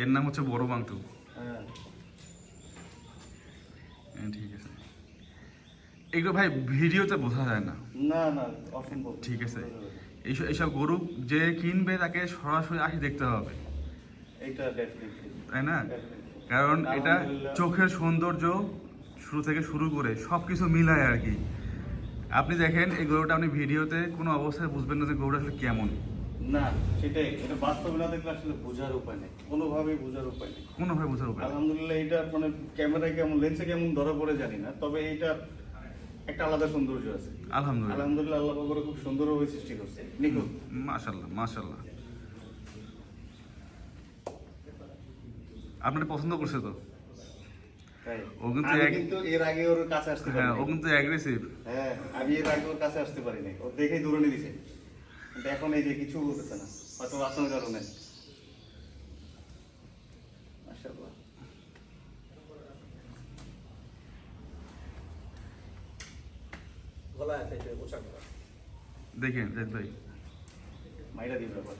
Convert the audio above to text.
এর নাম হচ্ছে বড় বাংটু। হ্যাঁ ঠিক আছে, এগুলো ভাই ভিডিওতে বোঝা যায় না। না না অসম্ভব। ঠিক আছে, এইসব এইসব গরু যে কিনবে তাকে সরাসরি আসি দেখতে হবে, এইটা ডেফিনেটলি তাই না? কারণ এটা আলহামদুলিল্লাহ। চোখের সৌন্দর্য শুরু থেকে শুরু করে সব কিছু মিলায় আর কি। আপনি দেখেন এই গরুটা আপনি ভিডিওতে কোনো অবস্থায় বুঝবেন না যে গরুটা আসলে কেমন। না সেটাই, এটা বাস্তবে না দেখলে আসলে বোঝার উপায় নেই, কোনোভাবেই বোঝার উপায় নেই। কোনোভাবে বোঝার উপায় নেই। আলহামদুলিল্লাহ এটা মানে ক্যামেরায় কেমন লেন্সে কেমন ধরা পড়ে জানি না, তবে এইটা একটা আলাদা সৌন্দর্য আছে। আলহামদুলিল্লাহ, আলহামদুলিল্লাহ আল্লাহ পাক ওরে খুব সুন্দরভাবে সৃষ্টি করছে, নিখুঁত। মাশাল্লাহ মাশাল্লাহ। আপনার পছন্দ করছে তো? তাই ও কিন্তু আমি কিন্তু এর আগে ওর কাছে আসতে পারি হ্যাঁ, ও নাই। কিন্তু অ্যাগ্রেসিভ। হ্যাঁ আমি এর আগে ওর কাছে আসতে পারি নাই, ও দেখেই দৌড়ানি দিছে, কিন্তু এখন এই যে কিছু বলতেছে না, হয়তো আপনার কারণে। মাশাআল্লাহ। গলায় আছে পোশাক। দেখেন জাহিদ ভাই। মাইরা দিবে ব্যাপার।